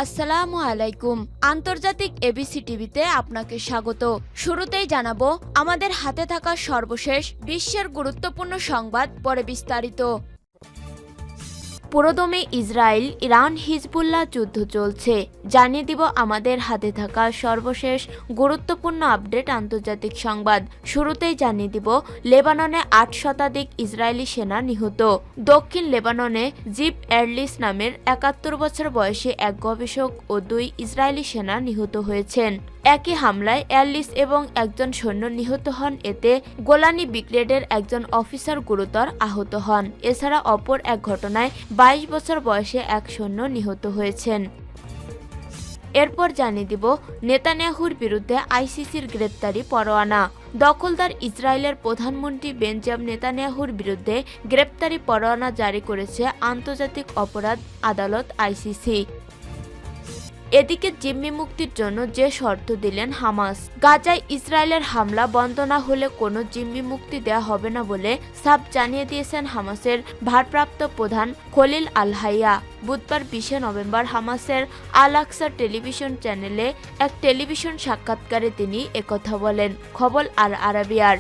আসসালামু আলাইকুম। আন্তর্জাতিক এবিসি টিভিতে আপনাকে স্বাগত। শুরুতেই জানাবো আমাদের হাতে থাকা সর্বশেষ বিশ্বের গুরুত্বপূর্ণ সংবাদ, পরে বিস্তারিত। পুরোদমে ইসরায়েল ইরান হিজবুল্লাহ যুদ্ধ চলছে, জানিয়ে দিব আমাদের হাতে থাকা সর্বশেষ গুরুত্বপূর্ণ আপডেট আন্তর্জাতিক সংবাদ। শুরুতেই জানিয়ে দিব লেবাননে ৮ শতাধিক ইসরায়েলি সেনা নিহত। দক্ষিণ লেবাননে জিপ এরলিস নামের ৭১ বছর বয়সী এক গবেষক ও ২ ইসরায়েলি সেনা নিহত হয়েছেন। একই হামলায় এরলিস এবং একজন সৈন্য নিহত হন। এতে গোলানি ব্রিগেডের একজন অফিসার গুরুতর আহত হন। এছাড়া অপর এক ঘটনায় ২২ বছর বয়সে এক সৈন্য নিহত হয়েছেন। এরপর জানিয়ে দিব নেতানিয়াহুর বিরুদ্ধে আইসিসির গ্রেপ্তারি পরোয়ানা। দখলদার ইসরায়েলের প্রধানমন্ত্রী বেঞ্জামিন নেতানিয়াহুর বিরুদ্ধে গ্রেপ্তারি পরোয়ানা জারি করেছে আন্তর্জাতিক অপরাধ আদালত আইসিসি। এদিকে জিম্মি মুক্তির জন্য যে শর্ত দিলেন হামাস। গাজায় ইসরায়েলের হামলা বন্ধ না হলে কোনো জিম্মি মুক্তি দেওয়া হবে না বলে সাফ জানিয়ে দিয়েছেন হামাসের ভারপ্রাপ্ত প্রধান খলিল আল হাইয়া। বুধবার ২০ নভেম্বর হামাসের আল আকসা টেলিভিশন চ্যানেলে এক টেলিভিশন সাক্ষাৎকারে তিনি একথা বলেন। খবর আল আরাবিয়ার।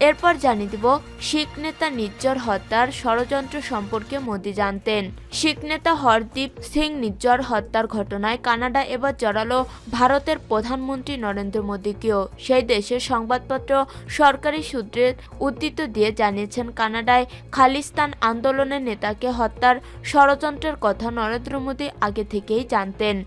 এরপর জানিয়ে দিব শিখ নেতা নিজ্জর হত্যার ষড়যন্ত্র সম্পর্কে মোদি জানতেন। শিখ নেতা হরদীপ সিং নিজ্জর হত্যার ঘটনায় কানাডা এবার জড়ালো ভারতের প্রধানমন্ত্রী নরেন্দ্র মোদীকেও। সেই দেশের সংবাদপত্র সরকারি সূত্রের উদ্ধৃতি দিয়ে জানিয়েছেন, কানাডায় খালিস্তান আন্দোলনের নেতাকে হত্যার ষড়যন্ত্রের কথা নরেন্দ্র মোদী আগে থেকেই জানতেন।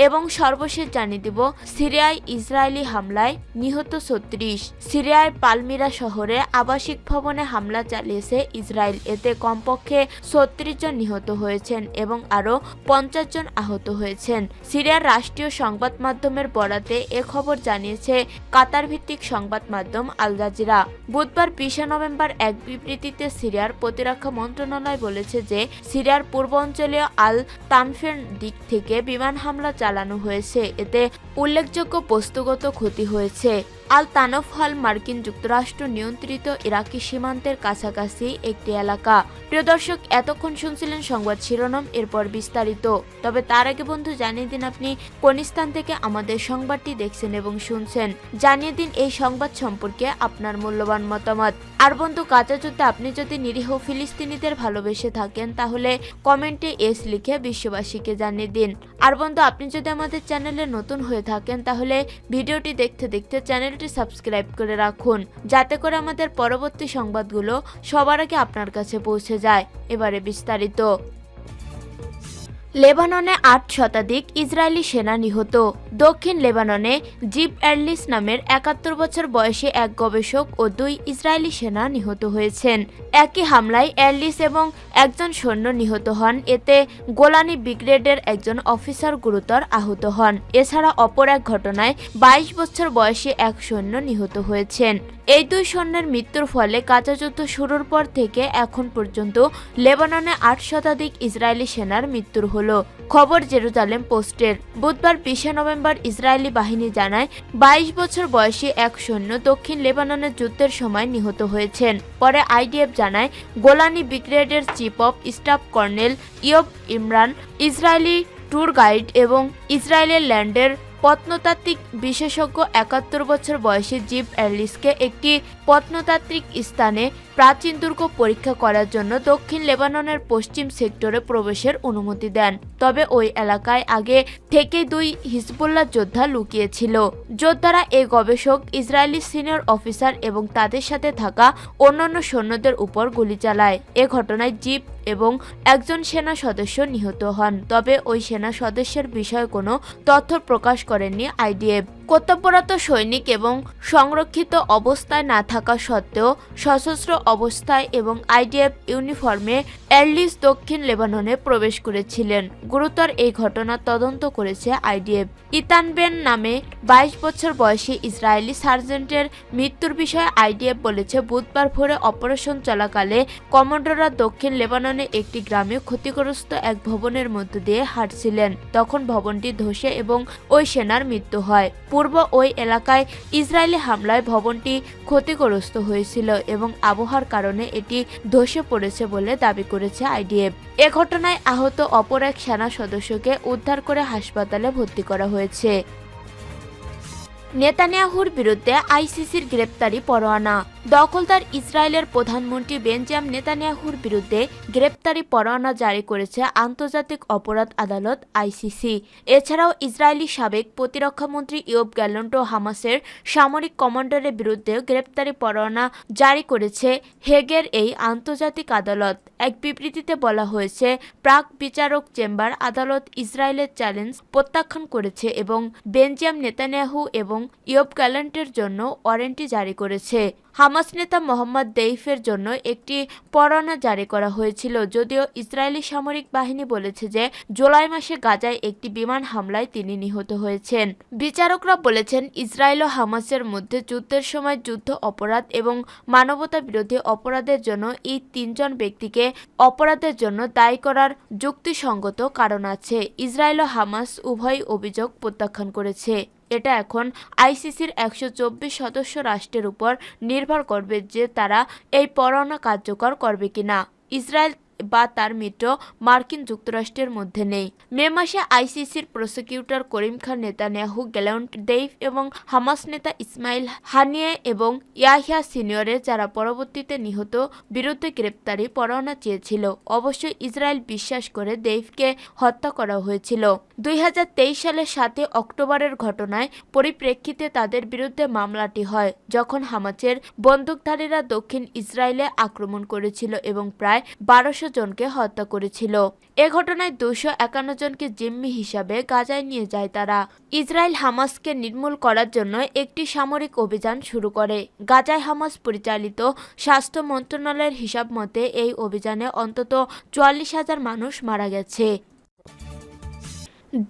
এবং সর্বশেষ জানিয়ে দিব সিরিয়ায় ইসরায়েলি হামলায় নিহত ৩৬। সিরিয়ার পালমিরা শহরে আবাসিক ভবনে হামলা চালিয়েছে ইসরায়েল। এতে কমপক্ষে ৩৬ জন নিহত হয়েছেন এবং আরও ৫০ জন আহত হয়েছেন। সিরিয়ার রাষ্ট্রীয় সংবাদ মাধ্যমের বরাতে এ খবর জানিয়েছে কাতার ভিত্তিক সংবাদ মাধ্যম আল জাজিরা। বুধবার ২০ নভেম্বর এক বিবৃতিতে সিরিয়ার প্রতিরক্ষা মন্ত্রণালয় বলেছে যে সিরিয়ার পূর্বাঞ্চলীয় আল তানফের দিক থেকে বিমান হামলা চালানো হয়েছে। এতে উল্লেখযোগ্য বস্তুগত ক্ষতি হয়েছে। আল তানফ হল মার্কিন যুক্তরাষ্ট্র নিয়ন্ত্রিত ইরাকি সীমান্তের কাছাকাছি একটি এলাকা। প্রিয় দর্শক, এতক্ষণ শুনছিলেন সংবাদ শিরোনাম, এরপর বিস্তারিত। তবে তার আগে বন্ধু জানিয়ে দিন আপনি কোন স্থান থেকে আমাদের সংবাদটি দেখছেন এবং শুনছেন। জানিয়ে দিন এই সংবাদ সম্পর্কে আপনার মূল্যবান মতামত। আর বন্ধু, গাজা যুদ্ধে আপনি যদি নিরীহ ফিলিস্তিনিদের ভালোবেসে থাকেন তাহলে কমেন্টে এস লিখে বিশ্ববাসীকে জানিয়ে দিন। আর বন্ধু, আপনি যদি আমাদের চ্যানেলে নতুন হয়ে থাকেন তাহলে ভিডিওটি দেখতে দেখতে চ্যানেলটি সাবস্ক্রাইব করে রাখুন, যাতে করে আমাদের পরবর্তী সংবাদগুলো সবার আগে আপনার কাছে পৌঁছে যায়। এবারে বিস্তারিত। লেবাননে ৮ শতাধিক ইসরায়েলি সেনা নিহত। দক্ষিণ লেবাননে জিপ এরলিস নামের ৭১ বছর বয়সী এক গবেষক ও ২ ইসরায়েলি সেনা নিহত হয়েছেন। একই হামলায় এরলিস এবং একজন সৈন্য নিহত হন। এতে গোলানি ব্রিগেডের একজন অফিসার গুরুতর আহত হন। এছাড়া অপর এক ঘটনায় ২২ বছর বয়সী এক সৈন্য নিহত হয়েছেন। এই ২ সৈন্যের মৃত্যুর ফলে গাজা যুদ্ধ শুরুর পর থেকে এখন পর্যন্ত লেবাননে ৮ শতাধিক ইসরায়েলি সেনার মৃত্যু হলো। খবর জেরুজালেম পোস্টের। বুধবার ২০ নভেম্বর ইসরায়েলি বাহিনী জানায় ২২ বছর বয়সী এক সৈন্য দক্ষিণ লেবাননের যুদ্ধের সময় নিহত হয়েছেন। পরে আইডিএফ জানায় গোলানি ব্রিগেডের chief of staff colonel Yoav Imran, Israeli tour guide এবং ইসরায়েলের ল্যান্ডের প্রত্নতাত্ত্বিক বিশেষজ্ঞ ৭১ বছর বয়সী জিপ এরলিসকে একটি প্রত্নতাত্ত্বিক স্থানে প্রাচীন দুর্গ পরীক্ষা করার জন্য দক্ষিণ লেবাননের পশ্চিম সেক্টরে প্রবেশের অনুমতি দেন। তবে ওই এলাকায় আগে থেকেই ২ হিজবুল্লাহ যোদ্ধা লুকিয়েছিল। যোদ্ধারা এই গবেষক, ইসরায়েলি সিনিয়র অফিসার এবং তাদের সাথে থাকা অন্যান্য সৈন্যদের উপর গুলি চালায়। এ ঘটনায় জিপ এবং একজন সেনা সদস্য নিহত হন। তবে ওই সেনা সদস্যের বিষয়ে কোনো তথ্য প্রকাশ করেননি আইডিএফ। কর্তব্যরত সৈনিক এবং সংরক্ষিত অবস্থায় না থাকা সত্ত্বেও সশস্ত্র অবস্থায় এবং আইডিএফ ইউনিফর্মে এরলিস দক্ষিণ লেবাননে প্রবেশ করেছিলেন। গুরুতর এই ঘটনা তদন্ত করেছে আইডিএফ। ইতান বেন নামে ২২ বছর বয়সী ইসরায়েলি সার্জেন্টের মৃত্যুর বিষয়ে আইডিএফ বলেছে, বুধবার ভোরে অপারেশন চলাকালে কমান্ডোরা দক্ষিণ লেবাননে একটি গ্রামে ক্ষতিগ্রস্ত এক ভবনের মধ্য দিয়ে হাঁটছিলেন। তখন ভবনটি ধসে এবং ওই সেনার মৃত্যু হয়। পূর্ব ওই এলাকায় ইসরায়েলি হামলায় ভবনটি ক্ষতিগ্রস্ত হয়েছিল এবং আবহাওয়ার কারণে এটি ধসে পড়েছে বলে দাবি করেছে আইডিএফ। এ ঘটনায় আহত অপর এক সেনা সদস্যকে উদ্ধার করে হাসপাতালে ভর্তি করা হয়েছে। নেতানিয়াহুর বিরুদ্ধে আইসিসির গ্রেপ্তারি পরোয়ানা। দখলদার ইসরায়েলের প্রধানমন্ত্রী বেঞ্জামিন নেতানিয়াহুর বিরুদ্ধে গ্রেপ্তারি পরোয়ানা জারি করেছে আন্তর্জাতিক অপরাধ আদালত আইসিসি। এছাড়াও ইসরায়েলি সাবেক প্রতিরক্ষামন্ত্রী ইয়োব গ্যালন্ট ও হামাসের সামরিক কমান্ডারের বিরুদ্ধেও গ্রেপ্তারি পরোয়ানা জারি করেছে হেগের এই আন্তর্জাতিক আদালত। এক বিবৃতিতে বলা হয়েছে, প্রাক বিচারক চেম্বার আদালত ইসরায়েলের চ্যালেঞ্জ প্রত্যাখ্যান করেছে এবং বেঞ্জামিন নেতানিয়াহু এবং ইয়োব গ্যালন্টের জন্য ওয়ারেন্টি জারি করেছে। হামাস নেতা মোহাম্মদ দেইফের জন্য একটি পরোয়ানা জারি করা হয়েছিল, যদিও ইসরায়েলি সামরিক বাহিনী বলেছে যে জুলাই মাসে গাজায় একটি বিমান হামলায় তিনি নিহত হয়েছেন। বিচারকরা বলেছেন, ইসরায়েল ও হামাসের মধ্যে যুদ্ধের সময় যুদ্ধ অপরাধ এবং মানবতা বিরোধী অপরাধের জন্য এই তিনজন ব্যক্তিকে অপরাধের জন্য দায়ী করার যুক্তিসঙ্গত কারণ আছে। ইসরায়েল ও হামাস উভয় অভিযোগ প্রত্যাখ্যান করেছে। এটা এখন আইসিসির 124 সদস্য রাষ্ট্রের উপর নির্ভর করবে যে তারা এই পরোয়ানা কার্যকর করবে কিনা। ইসরায়েল বা তার মিত্র মার্কিন যুক্তরাষ্ট্রের মধ্যে নেই। মে মাসে আইসিসির prosecutor Karim Khan Netanyahu, গ্যালন্ট, Deif এবং হামাস নেতা ইসমাইল হানিয়ে এবং ইয়াহিয়া সিনিয়রের যারা পরবর্তীতে নিহত বিরুদ্ধে গ্রেপ্তারি পরোয়ানা চেয়েছিল। অবশ্য ইসরায়েল বিশ্বাস করে দেইফকে হত্যা করা হয়েছিল। 2023 সালের 7 অক্টোবরের ঘটনায় পরিপ্রেক্ষিতে তাদের বিরুদ্ধে মামলাটি হয়, যখন হামাসের বন্দুকধারীরা দক্ষিণ ইসরায়েলে আক্রমণ করেছিল এবং প্রায় 1200 জনকে হত্যা করেছিল। এ ঘটনায় 251 জনকে জিম্মি হিসাবে গাজায় নিয়ে যায় তারা। ইসরায়েল হামাসকে নির্মূল করার জন্য একটি সামরিক অভিযান শুরু করে। গাজায় হামাস পরিচালিত স্বাস্থ্য মন্ত্রণালয়ের হিসাব মতে এই অভিযানে অন্তত 44,000 মানুষ মারা গেছে।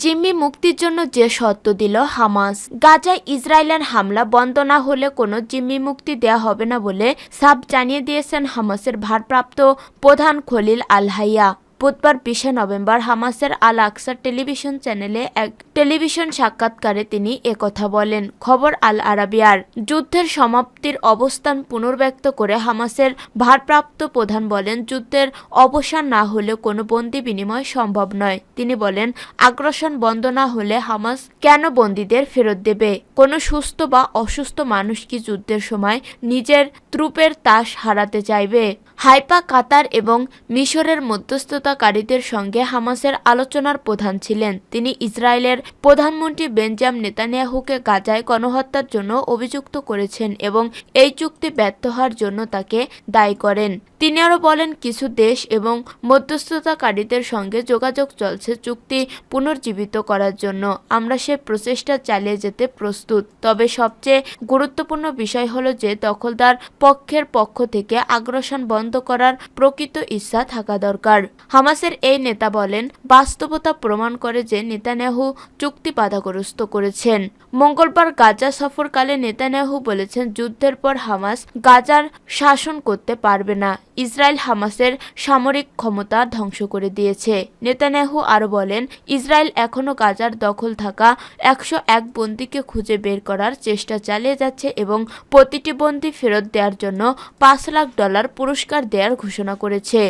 জিম্মি মুক্তির জন্য যে শর্ত দিল হামাস। গাজায় ইসরায়েলের হামলা বন্ধ না হলে কোনো জিম্মি মুক্তি দেয়া হবে না বলে সাফ জানিয়ে দিয়েছেন হামাসের ভারপ্রাপ্ত প্রধান খলিল আল হাইয়া। বুধবার 20 নভেম্বর হামাসের আল আকসা টেলিভিশন চ্যানেলে এক টেলিভিশন সাক্ষাৎকারে তিনি একথা বলেন। খবর আল আরাবিয়ার। যুদ্ধের সমাপ্তির অবস্থান পুনর্ব্যক্ত করে হামাসের ভারপ্রাপ্ত প্রধান বলেন, যুদ্ধের অবসান না হলে কোনো বন্দি বিনিময় সম্ভব নয়। তিনি বলেন, আগ্রাসন বন্ধ না হলে হামাস কেন বন্দীদের ফেরত দেবে? কোনো সুস্থ বা অসুস্থ মানুষ কি যুদ্ধের সময় নিজের ট্রুপের তাস হারাতে চাইবে? হাইফা, কাতার এবং মিশরের মধ্যস্থতাকারীদের সঙ্গে হামাসের আলোচনার প্রধান ছিলেন। তিনি ইসরায়েলের প্রধানমন্ত্রী বেঞ্জামিন নেতানিয়াহুকে গাজায় গণহত্যার জন্য অভিযুক্ত করেছেন এবং এই চুক্তি ব্যর্থ হওয়ার জন্য তাকে দায়ী করেন। তিনি আরও বলেন, কিছু দেশ এবং মধ্যস্থতাকারীদের সঙ্গে যোগাযোগ চলছে চুক্তি পুনর্জীবিত করার জন্য। আমরা সে প্রচেষ্টা চালিয়ে যেতে প্রস্তুত। তবে সবচেয়ে গুরুত্বপূর্ণ বিষয় হলো যে দখলদার পক্ষের পক্ষ থেকে আগ্রাসন বন্ধ করার প্রকৃত ইচ্ছা থাকা দরকার। হামাসের এই নেতা বলেন, বাস্তবতা প্রমাণ করে যে নেতানিয়াহু চুক্তি বাধাগ্রস্ত করেছেন। মঙ্গলবার গাজা সফরকালে নেতানিয়াহু বলেছেন, যুদ্ধের পর হামাস গাজার শাসন করতে পারবে না। ইসরায়েল হামাসের সামরিক ক্ষমতা ধ্বংস করে দিয়েছে। নেতানিয়াহু আরও বলেন, ইসরায়েল এখনও গাজার দখল থাকা 101 বন্দীকে খুঁজে বের করার চেষ্টা চালিয়ে যাচ্ছে এবং প্রতিটি বন্দী ফেরত দেওয়ার জন্য $5 লাখ পুরস্কার দেওয়ার ঘোষণা করেছে।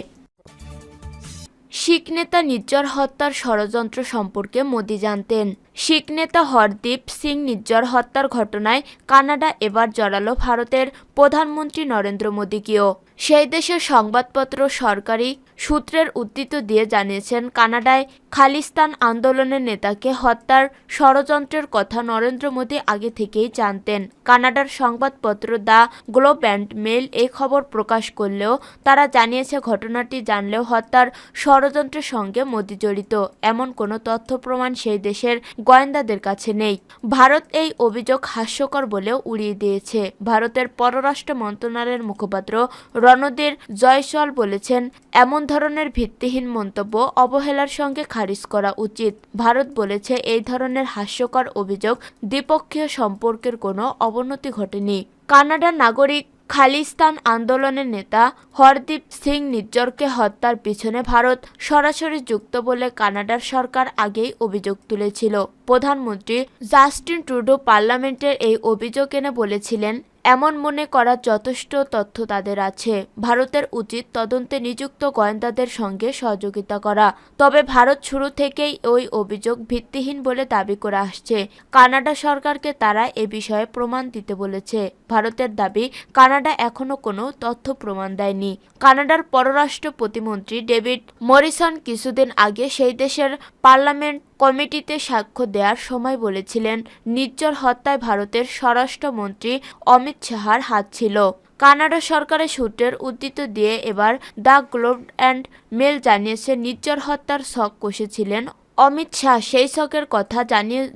শিখ নেতা নির্ঝর হত্যার ষড়যন্ত্র সম্পর্কে মোদি জানতেন। শিখ নেতা হরদীপ সিং নির্ঝর হত্যার ঘটনায় কানাডা এবার জড়ালো ভারতের প্রধানমন্ত্রী নরেন্দ্র মোদীকেও। সেই দেশের সংবাদপত্র সরকারি সূত্রের উদ্ধৃতি দিয়ে জানিয়েছেন, কানাডায় খালিস্তান আন্দোলনের নেতাকে হত্যার ষড়যন্ত্রের কথা নরেন্দ্র মোদী আগে থেকেই জানতেন। কানাডার সংবাদপত্র দ্য গ্লোব অ্যান্ড মেল এই খবর প্রকাশ করলেও তারা জানিয়েছে, ঘটনাটি জানলেও হত্যার ষড়যন্ত্রের সঙ্গে মোদী জড়িত এমন কোনো তথ্য প্রমাণ সেই দেশের গোয়েন্দাদের কাছে নেই। ভারত এই অভিযোগ হাস্যকর বলেও উড়িয়ে দিয়েছে। ভারতের পররাষ্ট্র মন্ত্রণালয়ের মুখপাত্র রণধীর জয়সওয়াল বলেছেন, এমন ধরনের ভিত্তিহীন মন্তব্য অবহেলার সঙ্গে খারিজ করা উচিত। ভারত বলেছে, এই ধরনের হাস্যকর অভিযোগ দ্বিপক্ষীয় সম্পর্কের কোনো অবনতি ঘটেনি। কানাডার নাগরিক খালিস্তান আন্দোলনের নেতা হরদীপ সিং নিজ্জরকে হত্যার পিছনে ভারত সরাসরি যুক্ত বলে কানাডার সরকার আগেই অভিযোগ তুলেছিল। প্রধানমন্ত্রী জাস্টিন ট্রুডো পার্লামেন্টের এই অভিযোগ এনে বলেছিলেন, এমন মনে করার যথেষ্ট তথ্য তাদের আছে। ভারতের উচিত তদন্তে নিযুক্ত গোয়েন্দাদের সঙ্গে সহযোগিতা করা। তবে ভারত শুরু থেকেই ওই অভিযোগ ভিত্তিহীন বলে দাবি করে আসছে। কানাডা সরকারকে তারা এ বিষয়ে প্রমাণ দিতে বলেছে। ভারতের দাবি, কানাডা এখনো কোনো তথ্য প্রমাণ দেয়নি। কানাডার পররাষ্ট্র প্রতিমন্ত্রী ডেভিড মরিসন কিছুদিন আগে সেই দেশের পার্লামেন্ট কমিটিতে সাক্ষ্য দেওয়ার সময় বলেছিলেন, নিজ্জর হত্যায় ভারতের স্বরাষ্ট্রমন্ত্রী অমিত শাহর হাত ছিল। কানাডা সরকারের সূত্রের উদ্ধৃতি দিয়ে এবার দ্য গ্লোব অ্যান্ড মেল জানিয়েছে, নিজ্জর হত্যার ছক কষেছিলেন অমিত শাহ। সেই ছকের কথা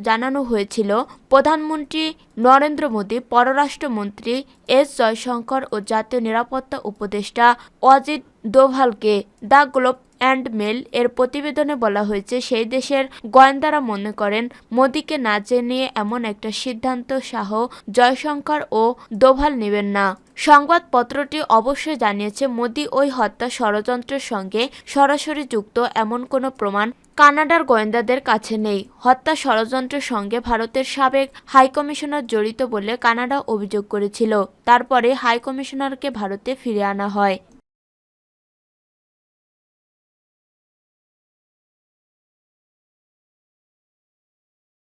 জানানো হয়েছিল প্রধানমন্ত্রী নরেন্দ্র মোদী, পররাষ্ট্রমন্ত্রী এস জয়শঙ্কর ও জাতীয় নিরাপত্তা উপদেষ্টা অজিত দোভালকে। দ্য গ্লোব অ্যান্ড মেল এর প্রতিবেদনে বলা হয়েছে, সেই দেশের গোয়েন্দারা মনে করেন মোদীকে না জানিয়ে এমন একটা সিদ্ধান্ত শাহ, জয়শঙ্কর ও দোভাল নেবেন না। সংবাদপত্রটি অবশ্যই জানিয়েছে, মোদী ওই হত্যা ষড়যন্ত্রের সঙ্গে সরাসরি যুক্ত এমন কোনো প্রমাণ কানাডার গোয়েন্দাদের কাছে নেই। হত্যা ষড়যন্ত্রের সঙ্গে ভারতের সাবেক হাইকমিশনার জড়িত বলে কানাডা অভিযোগ করেছিল। তারপরে হাইকমিশনারকে ভারতে ফিরিয়ে আনা হয়।